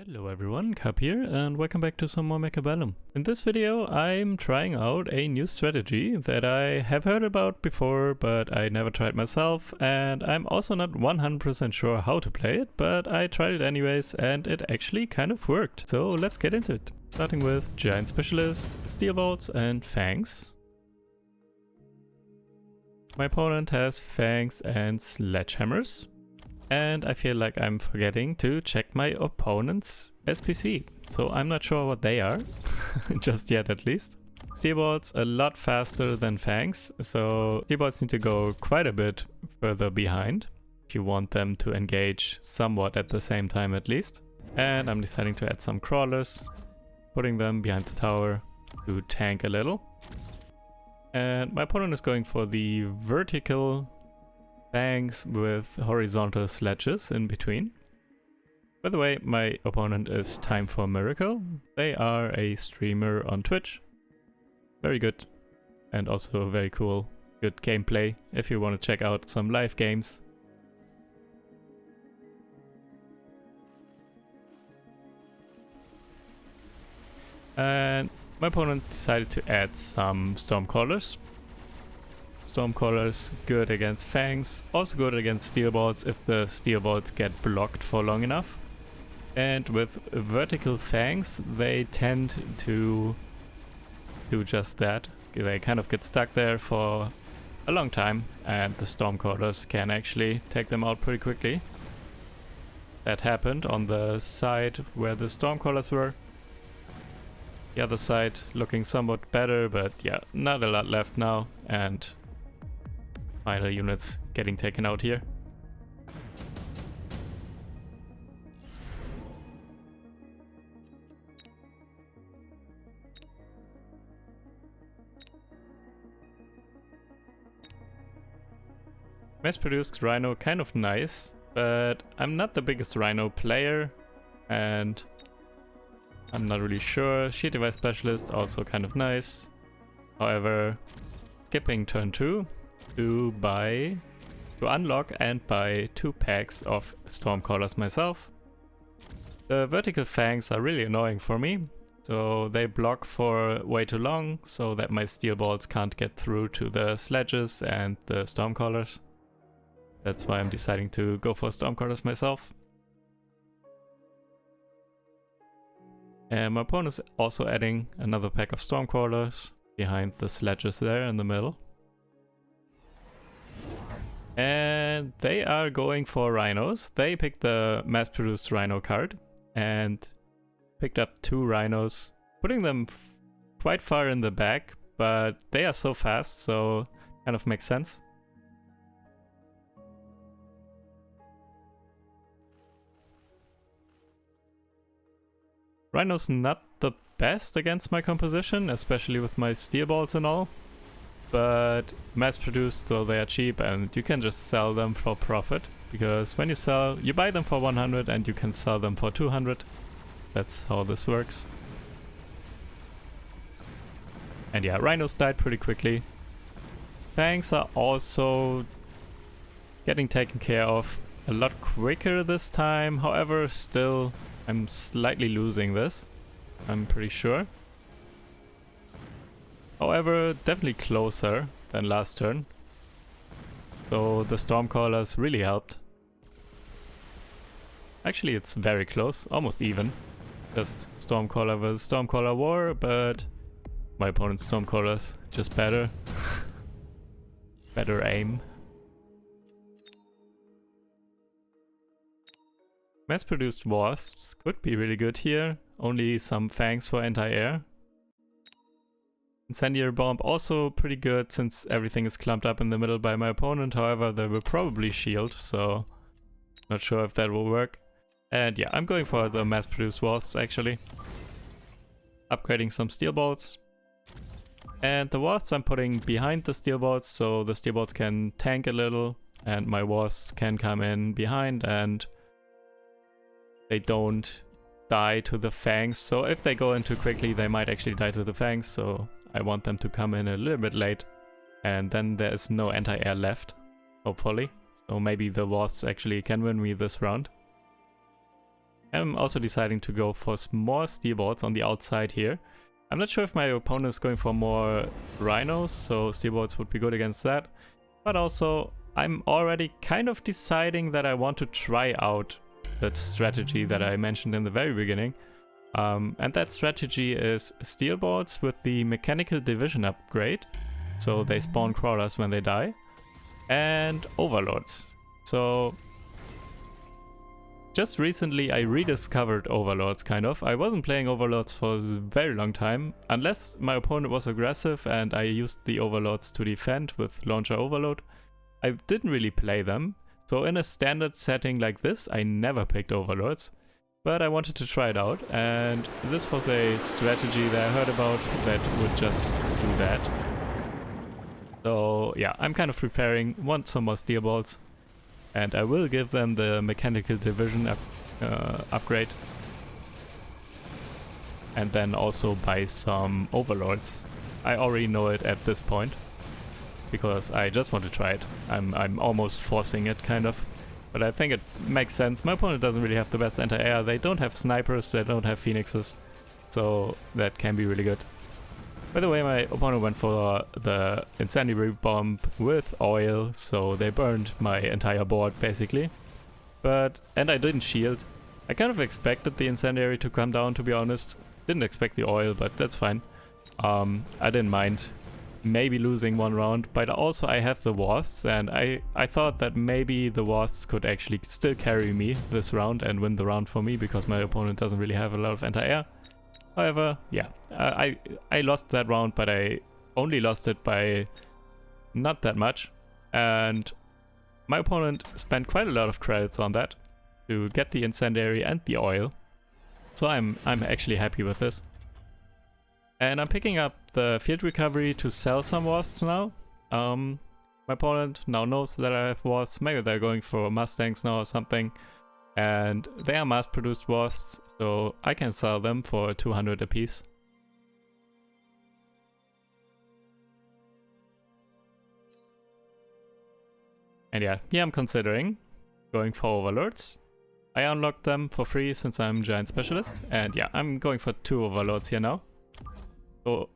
Hello everyone, Cup here and welcome back to some more Mechabellum. In this video I'm trying out a new strategy that I have heard about before but I never tried myself, and I'm also not 100% sure how to play it, but I tried it anyways and it actually kind of worked. So let's get into it. Starting with Giant Specialist, Steel Bolts and Fangs. My opponent has Fangs and Sledgehammers. And I feel like I'm forgetting to check my opponent's SPC, so I'm not sure what they are, just yet at least. Steel Bolts a lot faster than Fangs, so Steel Bolts need to go quite a bit further behind if you want them to engage somewhat at the same time at least. And I'm deciding to add some crawlers, putting them behind the tower to tank a little. And my opponent is going for the vertical Fangs with horizontal sledges in between. By the way, my opponent is Time for Miracle. They are a streamer on Twitch. Very good and also very cool. Good gameplay if you want to check out some live games. And my opponent decided to add some Stormcallers. Stormcallers good against Fangs, also good against Steel Bolts if the Steel Bolts get blocked for long enough. And with vertical Fangs they tend to do just that. They kind of get stuck there for a long time and the Stormcallers can actually take them out pretty quickly. That happened on the side where the Stormcallers were. The other side looking somewhat better, but yeah, not a lot left now, and final units getting taken out here. Mass-produced Rhino kind of nice, but I'm not the biggest Rhino player and I'm not really sure. Sheet Device Specialist also kind of nice. However, skipping turn 2 to unlock and buy 2 packs of Stormcallers myself. The vertical Fangs are really annoying for me, so they block for way too long so that my Steel Bolts can't get through to the sledges and the Stormcallers. That's why I'm deciding to go for Stormcallers myself. And my opponent is also adding another pack of Stormcallers behind the sledges there in the middle. And they are going for Rhinos. They picked the mass-produced Rhino card and picked up 2 Rhinos, putting them quite far in the back, but they are so fast, so kind of makes sense. Rhino's not the best against my composition, especially with my Steel Bolts and all. But mass-produced, so they are cheap and you can just sell them for profit. Because when you sell, you buy them for 100 and you can sell them for 200. That's how this works. And yeah, Rhinos died pretty quickly. Fangs are also getting taken care of a lot quicker this time. However, still I'm slightly losing this, I'm pretty sure. However, definitely closer than last turn. So the Stormcallers really helped. Actually, it's very close, almost even. Just Stormcaller vs Stormcaller war, but my opponent's Stormcallers just better. Better aim. Mass-produced Wasps could be really good here, only some Fangs for anti-air. Incendiary Bomb also pretty good since everything is clumped up in the middle by my opponent, however they will probably shield, so not sure if that will work. And yeah, I'm going for the mass-produced Wasps actually. Upgrading some Steel Bolts. And the Wasps I'm putting behind the Steel Bolts, so the Steel Bolts can tank a little and my Wasps can come in behind and they don't die to the Fangs. So if they go in too quickly they might actually die to the Fangs, so I want them to come in a little bit late, and then there is no anti-air left, hopefully. So maybe the Wasps actually can win me this round. I'm also deciding to go for more steel boards on the outside here. I'm not sure if my opponent is going for more rhinos, so steel boards would be good against that. But also, I'm already kind of deciding that I want to try out that strategy that I mentioned in the very beginning. And that strategy is steel boards with the mechanical division upgrade, so they spawn crawlers when they die, and overlords. So just recently I rediscovered overlords, kind of. I wasn't playing overlords for a very long time, unless my opponent was aggressive and I used the overlords to defend with launcher overload. I didn't really play them, so in a standard setting like this I never picked overlords. But I wanted to try it out, and this was a strategy that I heard about that would just do that. So yeah, I'm kind of preparing, want some more steel balls, and I will give them the mechanical division upgrade. And then also buy some overlords. I already know it at this point, because I just want to try it. I'm almost forcing it, kind of. But I think it makes sense. My opponent doesn't really have the best anti-air. They don't have snipers, they don't have phoenixes. So that can be really good. By the way, my opponent went for the incendiary bomb with oil, so they burned my entire board basically. And I didn't shield. I kind of expected the incendiary to come down, to be honest. Didn't expect the oil, but that's fine. I didn't mind maybe losing one round, but also I have the wasps, and I thought that maybe the wasps could actually still carry me this round and win the round for me, because my opponent doesn't really have a lot of anti-air. However, yeah, I lost that round, but I only lost it by not that much, and my opponent spent quite a lot of credits on that to get the incendiary and the oil, so I'm actually happy with this. And I'm picking up the field recovery to sell some wasps now. My opponent now knows that I have wasps. Maybe they're going for mustangs now or something. And they are mass-produced wasps, so I can sell them for 200 apiece. And yeah, I'm considering going for overlords. I unlocked them for free since I'm giant specialist. And yeah, I'm going for 2 overlords here now. So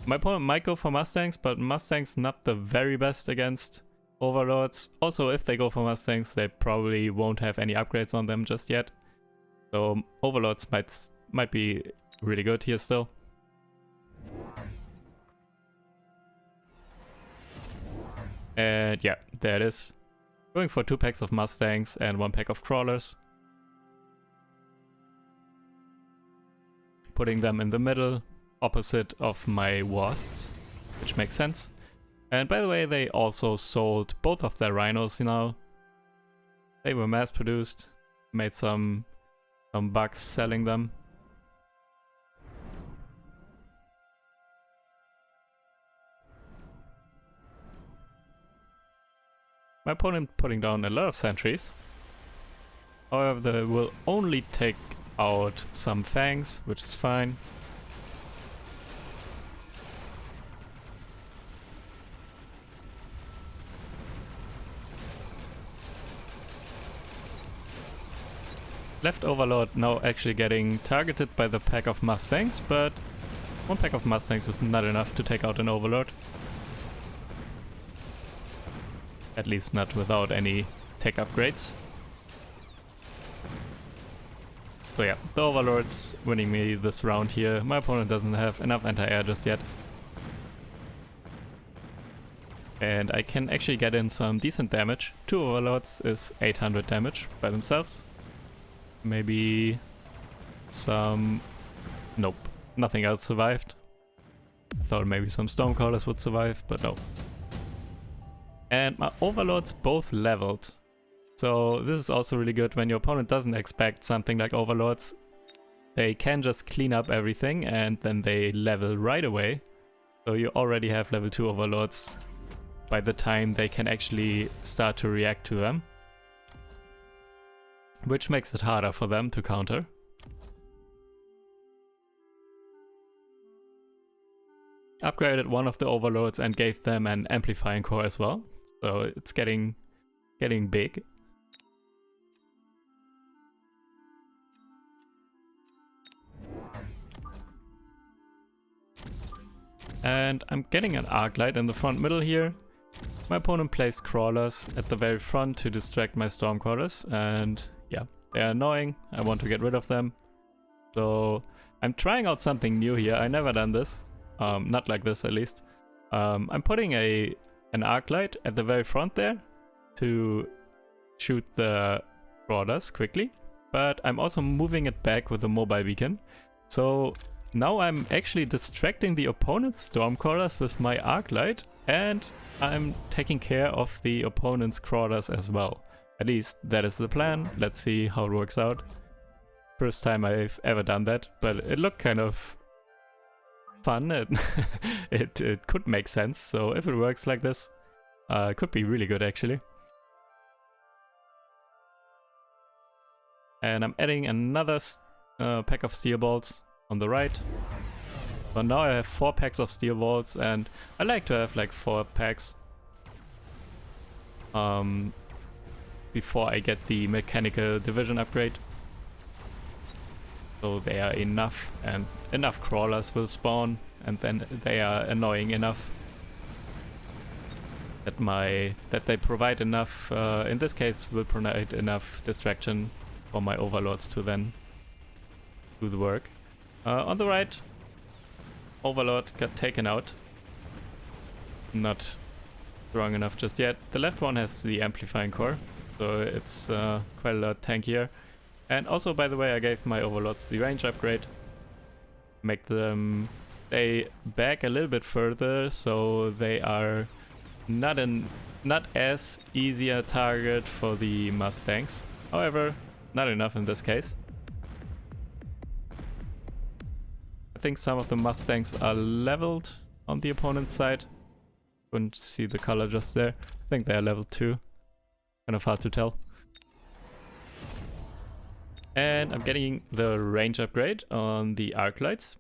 my opponent might go for mustangs, but mustangs not the very best against overlords. Also, if they go for mustangs, they probably won't have any upgrades on them just yet. So overlords might be really good here still. And yeah, there it is. Going for 2 packs of mustangs and 1 pack of crawlers. Putting them in the middle, opposite of my wasps, which makes sense. And by the way, they also sold both of their rhinos now. They were mass produced, made some bucks selling them. My opponent putting down a lot of sentries. However, they will only take out some fangs, which is fine. Left overlord now actually getting targeted by the pack of mustangs, but 1 pack of mustangs is not enough to take out an overlord. At least not without any tech upgrades. So yeah, the overlord's winning me this round here. My opponent doesn't have enough anti-air just yet. And I can actually get in some decent damage. 2 overlords is 800 damage by themselves. Maybe some... Nope, nothing else survived. I thought maybe some Stormcallers would survive, but no. And my overlords both leveled. So this is also really good when your opponent doesn't expect something like overlords. They can just clean up everything and then they level right away. So you already have level 2 overlords by the time they can actually start to react to them. Which makes it harder for them to counter. Upgraded one of the overlords and gave them an amplifying core as well. So it's getting big. And I'm getting an arc light in the front middle here. My opponent placed crawlers at the very front to distract my stormcrawlers, and yeah, they're annoying. I want to get rid of them. So I'm trying out something new here. I never done this, not like this at least. I'm putting an arc light at the very front there to shoot the crawlers quickly, but I'm also moving it back with a mobile beacon. So now I'm actually distracting the opponent's stormcrawlers with my arc light, and I'm taking care of the opponent's crawlers as well. At least that is the plan. Let's see how it works out. First time I've ever done that, but it looked kind of fun. It could make sense. So if it works like this, it could be really good actually. And I'm adding another pack of steel bolts on the right. So now I have 4 packs of steel bolts, and I like to have like 4 packs before I get the mechanical division upgrade. So they are enough, and enough crawlers will spawn, and then they are annoying enough that they provide enough, in this case will provide enough distraction for my overlords to then do the work. On the right, overlord got taken out. Not strong enough just yet. The left one has the amplifying core, so it's quite a lot tankier. And also, by the way, I gave my overlords the range upgrade. Make them stay back a little bit further, so they are not as easy a target for the Mustangs. However, not enough in this case. I think some of the Mustangs are leveled on the opponent's side. Couldn't see the color just there. I think they are level 2. Kind of hard to tell. And I'm getting the range upgrade on the arc lights.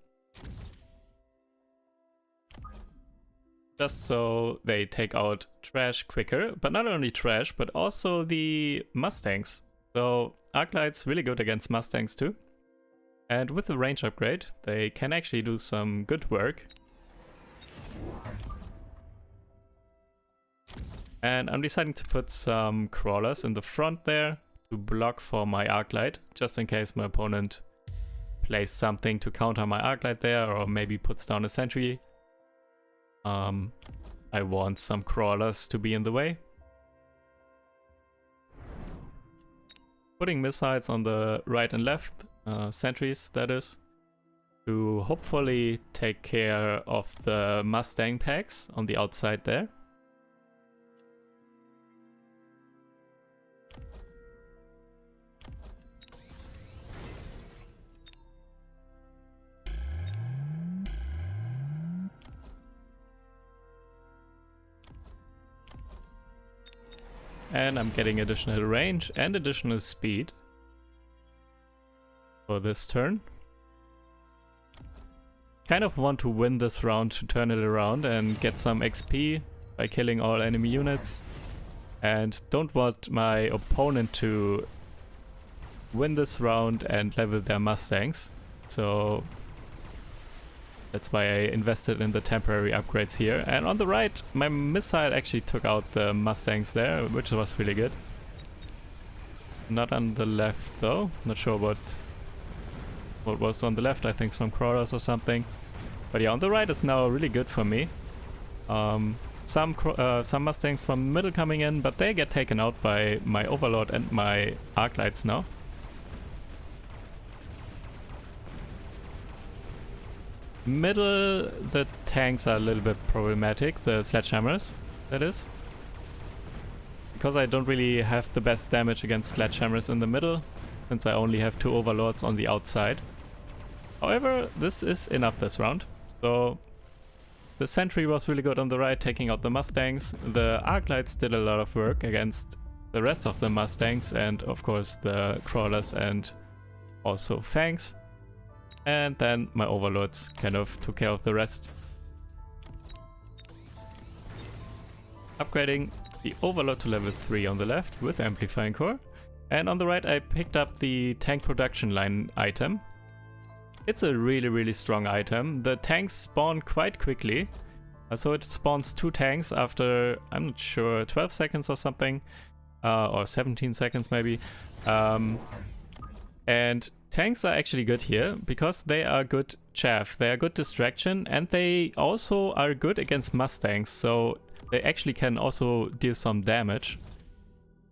Just so they take out trash quicker. But not only trash, but also the Mustangs. So arc lights really good against Mustangs too. And with the range upgrade, they can actually do some good work. And I'm deciding to put some crawlers in the front there to block for my arc light, just in case my opponent plays something to counter my arc light there, or maybe puts down a sentry. I want some crawlers to be in the way. Putting missiles on the right and left, sentries that is, to hopefully take care of the Mustang packs on the outside there. And I'm getting additional range and additional speed for this turn. Kind of want to win this round to turn it around and get some XP by killing all enemy units. And don't want my opponent to win this round and level their Mustangs. So that's why I invested in the temporary upgrades here. And on the right, my missile actually took out the Mustangs there, which was really good. Not on the left though. Not sure what was on the left. I think some crawlers or something. But yeah, on the right is now really good for me. Some Mustangs from the middle coming in, but they get taken out by my Overlord and my arc lights now. Middle, the tanks are a little bit problematic, the sledgehammers, that is. Because I don't really have the best damage against sledgehammers in the middle, since I only have 2 overlords on the outside. However, this is enough this round. So the sentry was really good on the right, taking out the Mustangs. The arc lights did a lot of work against the rest of the Mustangs, and of course the crawlers and also fangs. And then my overlords kind of took care of the rest. Upgrading the overlord to level 3 on the left with amplifying core. And on the right I picked up the tank production line item. it's a really strong item. The tanks spawn quite quickly. So it spawns 2 tanks after, I'm not sure, 12 seconds or something. Or 17 seconds maybe. And tanks are actually good here because they are good chaff. They are good distraction, and they also are good against Mustangs. So they actually can also deal some damage.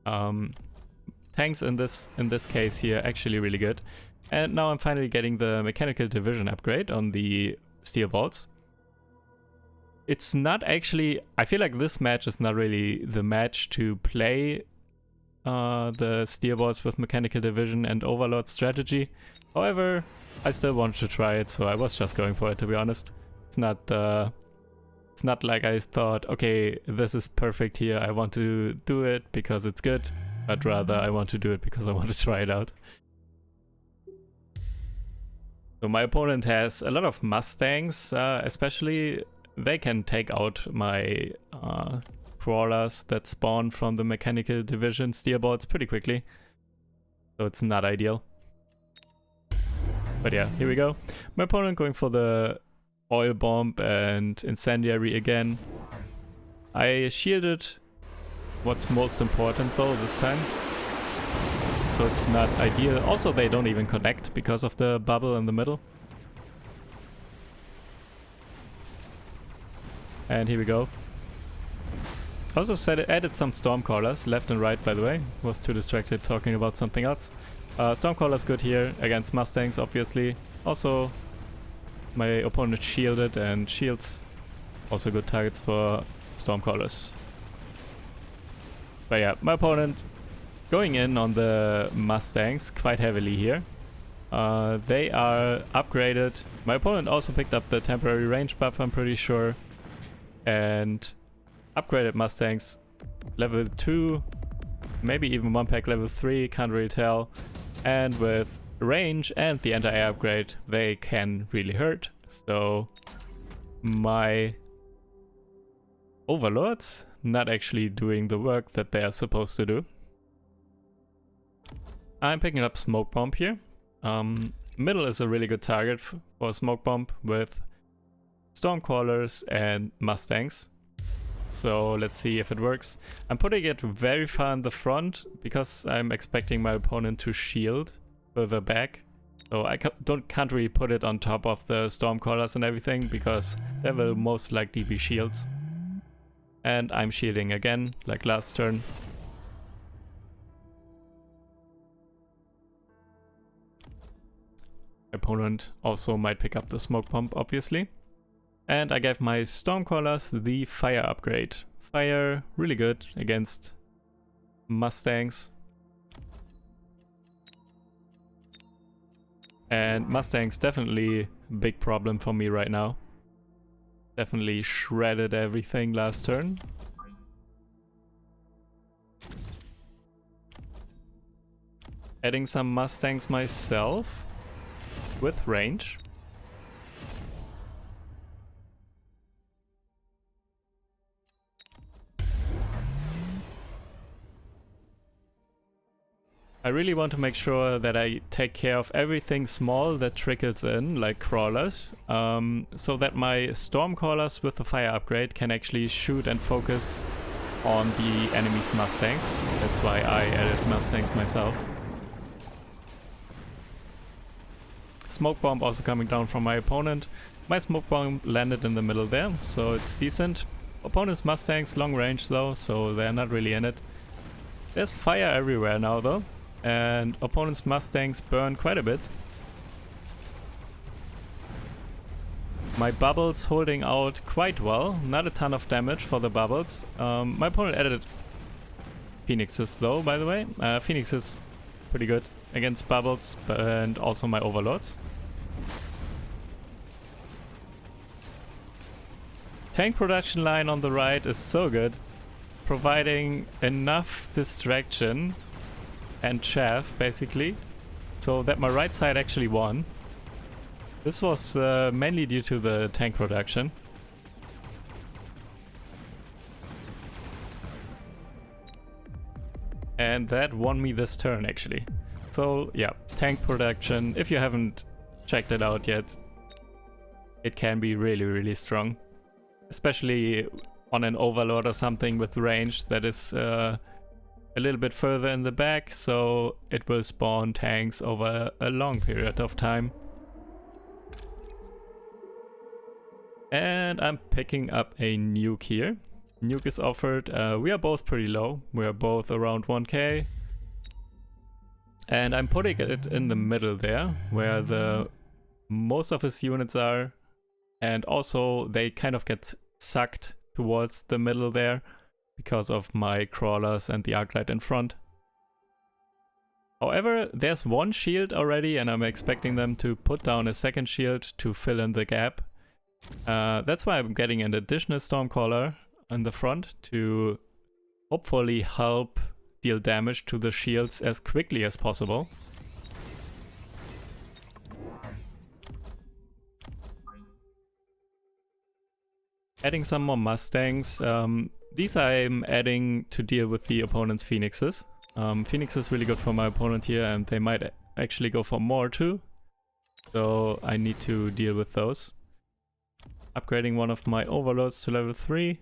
Tanks in this case here actually really good. And now I'm finally getting the mechanical division upgrade on the steel bolts. It's not actually, I feel like this match is not really the match to play the steel bolts with mechanical division and overlord strategy. However, I still wanted to try it, so I was just going for it, to be honest. It's not like I thought, okay, this is perfect here, I want to do it because it's good, but rather I want to do it because I want to try it out. So my opponent has a lot of Mustangs, especially they can take out my crawlers that spawn from the mechanical division steel bolts pretty quickly. So it's not ideal. But yeah, here we go. My opponent going for the oil bomb and incendiary again. I shielded what's most important though this time. So it's not ideal. Also, they don't even connect because of the bubble in the middle. And here we go. Also added some Stormcallers, left and right, by the way. Was too distracted talking about something else. Stormcallers good here against Mustangs, obviously. Also, my opponent shielded, and shields also good targets for Stormcallers. But yeah, my opponent going in on the Mustangs quite heavily here. They are upgraded. My opponent also picked up the temporary range buff, I'm pretty sure. And upgraded Mustangs level 2, maybe even one pack level 3, can't really tell. And with range and the anti-air upgrade, they can really hurt. So my overlords not actually doing the work that they are supposed to do. I'm picking up smoke bomb here. Middle is a really good target for smoke bomb with Stormcallers and Mustangs. So let's see if it works. I'm putting it very far in the front because I'm expecting my opponent to shield further back. So I can't really put it on top of the Stormcallers and everything because there will most likely be shields. And I'm shielding again, like last turn. Opponent also might pick up the smoke bomb, obviously. And I gave my Stormcallers the fire upgrade. Fire, really good against Mustangs. And Mustangs definitely a big problem for me right now. Definitely shredded everything last turn. Adding some Mustangs myself with range. I really want to make sure that I take care of everything small that trickles in, like crawlers, so that my Stormcallers with the fire upgrade can actually shoot and focus on the enemy's Mustangs. That's why I added Mustangs myself. Smoke bomb also coming down from my opponent. My smoke bomb landed in the middle there, so it's decent. Opponent's Mustangs long range though, so they're not really in it. There's fire everywhere now though. And opponent's Mustangs burn quite a bit. My bubbles holding out quite well. Not a ton of damage for the bubbles. My opponent added Phoenixes though, by the way. Phoenixes pretty good against bubbles and also my overlords. Tank production line on the right is so good, providing enough distraction and chaff, basically, so that my right side actually won. This was mainly due to the tank production. And that won me this turn, actually. So yeah, tank production. If you haven't checked it out yet. It can be really, really strong. Especially on an Overlord or something with range that is a little bit further in the back, so it will spawn tanks over a long period of time. And I'm picking up a nuke here. Nuke is offered. We are both pretty low. We are both around 1k. And I'm putting it in the middle there, where the most of his units are. And also they kind of get sucked towards the middle there because of my crawlers and the arc light in front. However, there's one shield already, and I'm expecting them to put down a second shield to fill in the gap. That's why I'm getting an additional Stormcaller in the front to hopefully help deal damage to the shields as quickly as possible. Adding some more Mustangs. These I'm adding to deal with the opponent's Phoenixes. Phoenix is really good for my opponent here, and they might actually go for more too. So I need to deal with those. Upgrading one of my Overlords to level 3.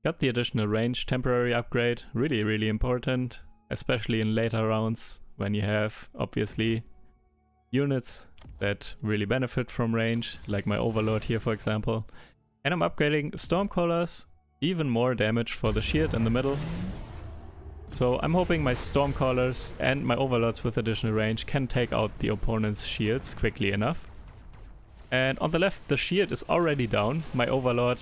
Got the additional range temporary upgrade. Really, really important. Especially in later rounds when you have, obviously, units that really benefit from range, like my Overlord here for example. And I'm upgrading Stormcallers, even more damage for the shield in the middle. So I'm hoping my Stormcallers and my Overlords with additional range can take out the opponent's shields quickly enough. And on the left the shield is already down. My Overlord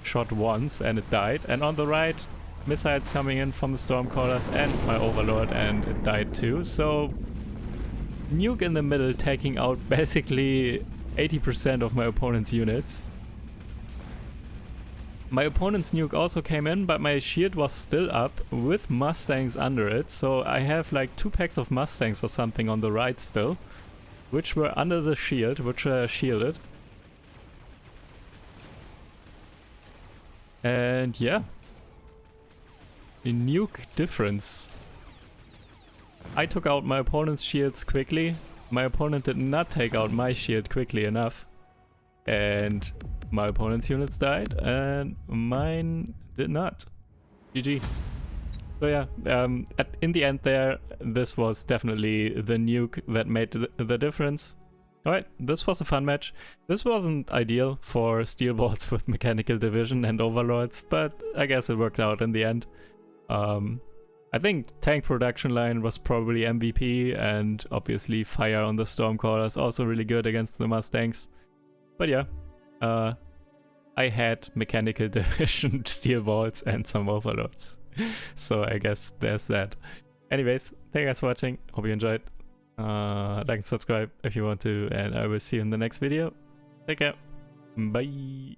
shot once and it died. And on the right, missiles coming in from the Stormcallers and my Overlord, and it died too. So nuke in the middle taking out basically 80% of my opponent's units. My opponent's nuke also came in, but my shield was still up with Mustangs under it. So I have like 2 packs of Mustangs or something on the right still, which were under the shield, which are shielded. And yeah, a nuke difference. I took out my opponent's shields quickly. My opponent did not take out my shield quickly enough. And my opponent's units died and mine did not. GG. So yeah, in the end there, this was definitely the nuke that made the difference. Alright, this was a fun match. This wasn't ideal for steel bolts with mechanical division and overlords, but I guess it worked out in the end. I think tank production line was probably MVP, and obviously fire on the Stormcallers also really good against the Mustangs. But yeah, I had mechanical division, steel bolts and some overlords. So I guess there's that. Anyways, thank you guys for watching. Hope you enjoyed. Like and subscribe if you want to, and I will see you in the next video. Take care. Bye.